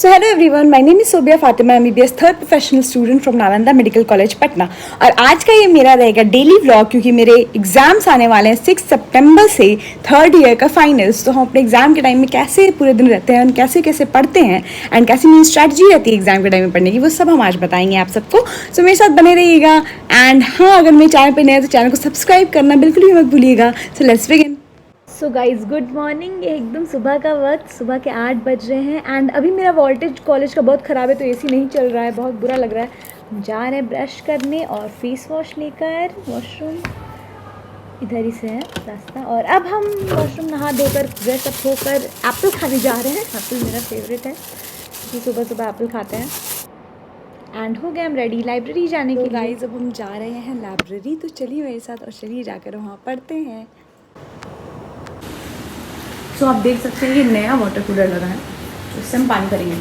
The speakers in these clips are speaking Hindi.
So hello everyone, my name is Sobia Fatima, MBBS third professional student from Nalanda medical college Patna. और आज का ये मेरा रहेगा डेली व्लॉग, क्योंकि मेरे एग्जाम्स आने वाले हैं 6 सितंबर से थर्ड ईयर का फाइनल्स। तो हम अपने एग्जाम के टाइम में कैसे पूरे दिन रहते हैं, कैसे कैसे पढ़ते हैं एंड कैसी मेरी स्ट्रैटेजी रहती है एग्जाम के टाइम में पढ़ने की, वो सब हम आज बताएंगे आप सबको। सो मेरे साथ बने रहिएगा। एंड हाँ, अगर मेरे चैनल पर नए हैं तो चैनल को सब्सक्राइब करना बिल्कुल भी मत भूलिएगा। So let's begin. So guys good morning. ये एकदम सुबह का वक्त, सुबह के 8 बज रहे हैं एंड अभी मेरा वोल्टेज कॉलेज का बहुत ख़राब है तो एसी नहीं चल रहा है, बहुत बुरा लग रहा है। हम जा रहे हैं ब्रश करने और फेस वॉश लेकर वॉशरूम, इधर ही से है रास्ता। और अब हम वॉशरूम नहा धोकर फ्रेश अप होकर एप्पल खाने जा रहे हैं। एप्पल मेरा फेवरेट है क्योंकि सुबह सुबह एप्पल खाते हैं। एंड हो गए हम रेडी लाइब्रेरी जाने के लिए। गाइस अब हम जा रहे हैं लाइब्रेरी, तो चलिए मेरे साथ और चलिए जाकर वहाँ पढ़ते हैं। तो आप देख सकते हैं ये नया वाटर कूलर लगा है, तो इससे हम पानी भरेंगे।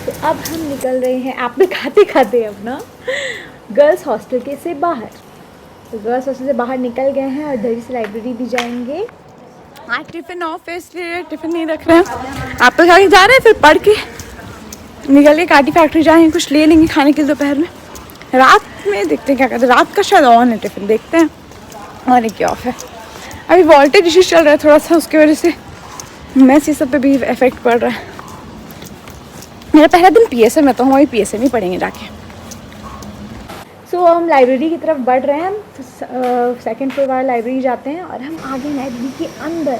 तो अब हम निकल रहे हैं एप्पल खाते खाते अपना गर्ल्स हॉस्टल के से बाहर। तो गर्ल्स हॉस्टल से बाहर निकल गए हैं और इधर से लाइब्रेरी भी जाएंगे। आज टिफ़िन ऑफ है इसलिए टिफ़िन नहीं रख रहे हैं, एप्पल खा के जा रहे हैं, फिर पढ़ के निकल के काटी फैक्ट्री जाएंगे, कुछ ले लेंगे खाने के लिए दोपहर में। रात में देखते हैं क्या करते हैं, रात का शायद ऑन है टिफ़िन, देखते हैं। और एक ऑफ है, अभी वोल्टेज इशू चल रहा है थोड़ा सा, उसकी वजह से मैथ्स ये सब पे भी इफेक्ट पड़ रहा है। मेरा पहला दिन पीएसएम है तो हम अभी पीएसएम ही पढ़ेंगे जाके। सो हम लाइब्रेरी की तरफ बढ़ रहे हैं। हम सेकंड फ्लोर वाला लाइब्रेरी जाते हैं और हम आगे लाइब्रेरी के अंदर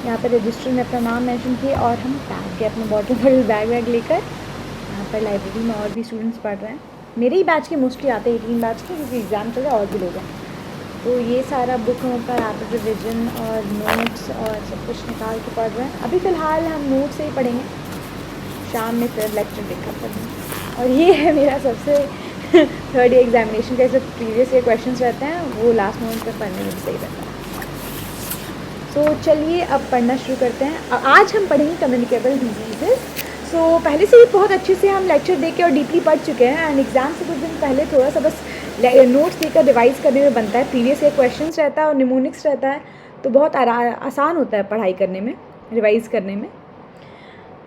यहाँ पर रजिस्टर में अपना नाम मेंशन किए और हम बैग के अपने बॉटल बैग वैग लेकर यहाँ पर लाइब्रेरी में और भी स्टूडेंट्स पढ़ रहे हैं। मेरे ही बैच के मोस्टली आते हैं, 18 बैच के, क्योंकि एग्ज़ाम चल रहा है और भी लोग हैं। तो ये सारा बुक का रैपिड रिविजन और नोट्स और सब कुछ निकाल के पढ़ रहे हैं। अभी फ़िलहाल हम नोट्स से ही पढ़ेंगे, शाम में फिर लेक्चर देखकर पढ़ेंगे। और ये है मेरा सबसे थर्ड ईयर एग्जामिनेशन का जो प्रीवियस ईयर क्वेश्चंस रहते हैं वो लास्ट मोमेंट पर पढ़ने में सही रहता है। सो चलिए अब पढ़ना शुरू करते हैं। आज हम पढ़ेंगे कम्युनिकेबल डिजीज़ेस। सो पहले से ही बहुत अच्छे से हम लेक्चर देख के और डीपली पढ़ चुके हैं एंड एग्ज़ाम से कुछ दिन पहले थोड़ा सा बस नोट्स देकर रिवाइज करने में बनता है। प्रीवियस ईयर क्वेश्चंस रहता है और निमोनिक्स रहता है, तो बहुत आसान होता है पढ़ाई करने में, रिवाइज़ करने में।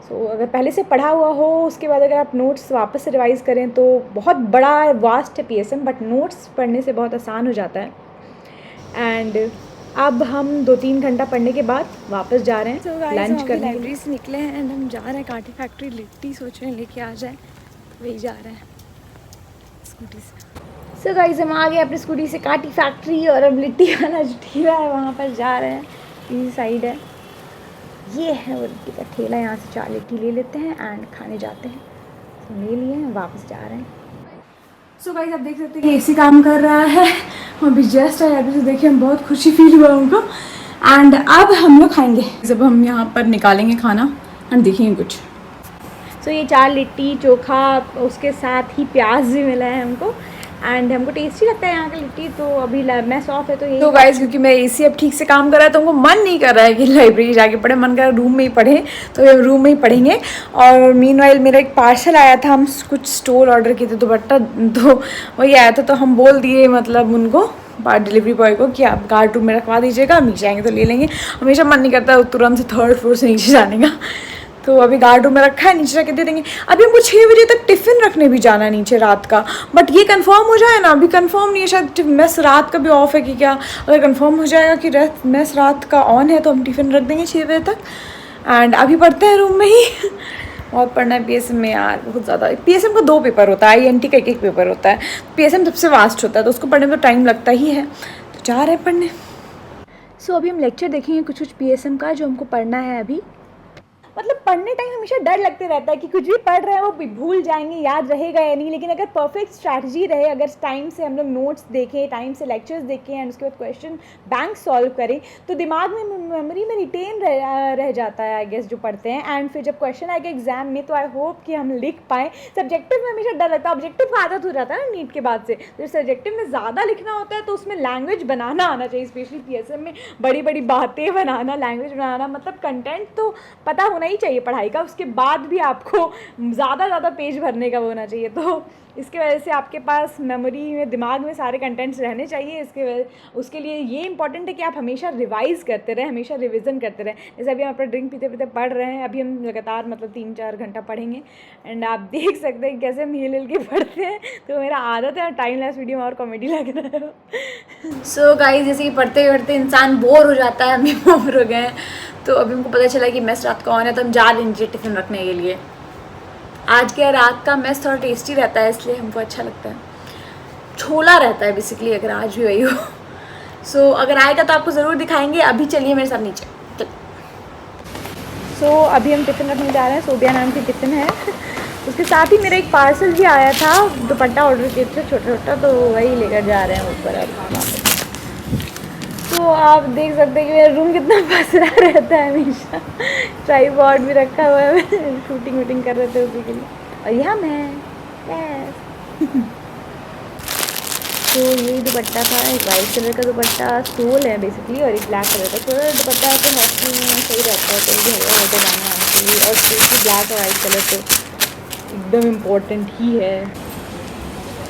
सो अगर पहले से पढ़ा हुआ हो, उसके बाद अगर आप नोट्स वापस से रिवाइज़ करें तो बहुत बड़ा वास्ट है पीएसएम, बट नोट्स पढ़ने से बहुत आसान हो जाता है। एंड अब हम 2-3 घंटा पढ़ने के बाद वापस जा रहे हैं लंच करने। लाइब्रेरी से निकले हैं एंड हम जा रहे हैं काटी फैक्ट्री। लिट्टी सोच रहे हैं लेके आ जाए, वही जा रहे हैं स्कूटी से। सो गाइस हम आ गए अपनी स्कूटी से काटी फैक्ट्री और अब लिट्टी वाला जो ठेला है वहाँ पर जा रहे हैं। इसी साइड है, ये है वो लिट्टी का ठेला, यहाँ से 4 लिट्टी ले लेते हैं एंड खाने जाते हैं। तो ले लिए हैं, वापस जा रहे हैं। सो गाइस आप देख सकते हैं कि एसी काम कर रहा है। हम अभी जस्ट आए, अभी से देखिए हम बहुत खुशी फील हुआ हमको। एंड अब हम लोग खाएंगे, जब हम यहाँ पर निकालेंगे खाना एंड देखेंगे कुछ। सो ये 4 लिट्टी चोखा, उसके साथ ही प्याज भी मिला है हमको एंड हमको टेस्टी लगता है यहाँ का लिट्टी। तो अभी मैस ऑफ है तो गाइस क्योंकि मेरा एसी अब ठीक से काम कर रहा है तो हमको मन नहीं कर रहा है कि लाइब्रेरी जाके पढ़े, मन कर रहा है रूम में ही पढ़े, तो हम रूम में ही पढ़ेंगे। और मीनवाइल मेरा एक पार्सल आया था, हम कुछ स्टोल ऑर्डर किए थे, दुपट्टा तो वही आया था, तो हम बोल दिए मतलब उनको डिलीवरी बॉय को कि आप गार्ड रूम में रखवा दीजिएगा, हम नीचे आएंगे तो ले लेंगे। हमेशा मन नहीं करता तुरंत से थर्ड फ्लोर से नीचे जाने का, तो अभी गार्ड रूम में रखा है, नीचे रख के दे देंगे। अभी हमको 6 बजे तक टिफ़िन रखने भी जाना है नीचे रात का, बट ये कंफर्म हो जाए ना, अभी कंफर्म नहीं है, शायद मेस रात का भी ऑफ है कि क्या। अगर कंफर्म हो जाएगा कि मेस रात का ऑन है तो हम टिफ़िन रख देंगे 6 बजे तक। एंड अभी पढ़ते हैं रूम में ही। बहुत पढ़ना है पीएसएम में यार, बहुत ज़्यादा। पीएसएम का 2 पेपर होता है, आईएनटी का 1 पेपर होता है। पीएसएम सबसे वास्ट होता है तो उसको पढ़ने में तो टाइम लगता ही है, तो जा रहे हैं पढ़ने। सो अभी हम लेक्चर देखेंगे कुछ पीएसएम का जो हमको पढ़ना है अभी। मतलब पढ़ने टाइम हमेशा डर लगते रहता है कि कुछ भी पढ़ रहे हैं वो भूल जाएंगे, याद रहेगा या नहीं। लेकिन अगर परफेक्ट स्ट्रैटेजी रहे, अगर टाइम से हम लोग नोट्स देखें, टाइम से लेक्चर्स देखें एंड उसके बाद क्वेश्चन बैंक सॉल्व करें तो दिमाग में, मेमोरी में रिटेन रह जाता है आई गेस जो पढ़ते हैं। एंड फिर जब क्वेश्चन आएगा एग्जाम में तो आई होप कि हम लिख पाएँ। सब्जेक्टिव में हमेशा डर लगता है, ऑब्जेक्टिव का आदत हो जाता है ना नीट के बाद से। तो सब्जेक्टिव में ज़्यादा लिखना होता है तो उसमें लैंग्वेज बनाना आना चाहिए, स्पेशली पीएसएम में बड़ी बड़ी बातें बनाना, लैंग्वेज बनाना, मतलब कंटेंट तो पता होना होना ही चाहिए पढ़ाई का, उसके बाद भी आपको ज़्यादा पेज भरने का वो होना चाहिए। तो इसके वजह से आपके पास मेमोरी में, दिमाग में सारे कंटेंट्स रहने चाहिए। उसके लिए ये इंपॉर्टेंट है कि आप हमेशा रिवाइज करते रहें, हमेशा रिवीजन करते रहें। जैसे अभी हम अपना ड्रिंक पीते पीते पढ़ रहे हैं, अभी हम लगातार मतलब 3-4 घंटा पढ़ेंगे। एंड आप देख सकते हैं कैसे हम हिल के पढ़ते हैं। तो मेरा आदत है, टाइम लैप्स वीडियो में और कॉमेडी लग रहा है। सो गाइस, जैसे कि पढ़ते पढ़ते इंसान बोर हो जाता है, हम भी बोर हो गए हैं। तो अभी हमको पता चला कि मेस रात को ऑन है, तो हम जा रहे हैं टिफ़िन रखने के लिए। आज के रात का मेस थोड़ा टेस्टी रहता है, इसलिए हमको अच्छा लगता है। छोला रहता है बेसिकली, अगर आज भी वही हो। सो अगर आएगा तो आपको ज़रूर दिखाएंगे। अभी चलिए मेरे साथ नीचे। सो अभी हम टिफ़िन रखने जा रहे हैं। सोबिया नाम की टिफ़िन है। उसके साथ ही मेरा एक पार्सल भी आया था, दुपट्टा ऑर्डर किए थे छोटा छोटा, तो वही लेकर जा रहे हैं ऊपर अब। तो आप देख सकते हैं कि मेरा रूम कितना पसरा रहता है हमेशा। ट्राइपॉड भी रखा हुआ है, शूटिंग वूटिंग कर रहे थे उसी के लिए। और यहाँ मैं तो ये दुपट्टा था, एक वाइट कलर का दुपट्टा, स्टोल है बेसिकली, और एक ब्लैक कलर का। थोड़ा दुपट्टा तो हॉस्टल में सही रहता है, कहीं भी हल्का हल्का जाने आने के लिए। और स्पेशली ब्लैक और वाइट कलर तो एकदम इम्पोर्टेंट ही है।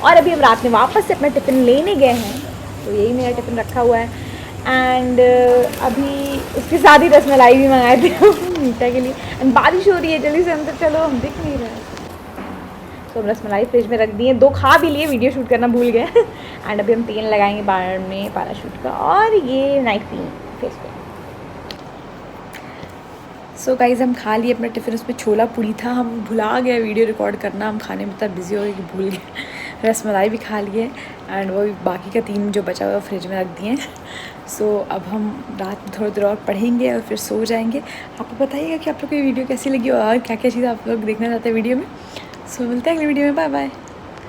और अभी हम रात में वापस से अपना टिफ़िन लेने गए हैं, तो यही मेरा टिफ़िन रखा हुआ है। एंड अभी उसके साथ ही रसमलाई भी मंगाए थे मीठा के लिए। एंड बारिश हो रही है, जल्दी से अंदर चलो, हम दिख नहीं रहे। तो हम रसमलाई फ्रिज में रख दिए, 2 खा भी लिए, वीडियो शूट करना भूल गए। एंड अभी हम तेल लगाएंगे बाहर में पैराशूट का, और ये नाइफ फेस पे। सो गाइज, हम खा लिए अपना टिफ़िन। उसमें छोला पूड़ी था, हम भुला गए वीडियो रिकॉर्ड करना, हम खाने में इतना बिजी हो गए कि भूल गए। रसमलाई भी खा लिए, एंड वो बाकी का 3 जो बचा हुआ फ्रिज में रख दिए। सो अब हम रात में थोड़ी देर और पढ़ेंगे और फिर सो जाएंगे। आपको बताइएगा कि आप लोग को ये वीडियो कैसी लगी और क्या क्या चीज़ आप लोग देखना चाहते हैं वीडियो में। सो मिलते हैं अगले वीडियो में, बाय बाय।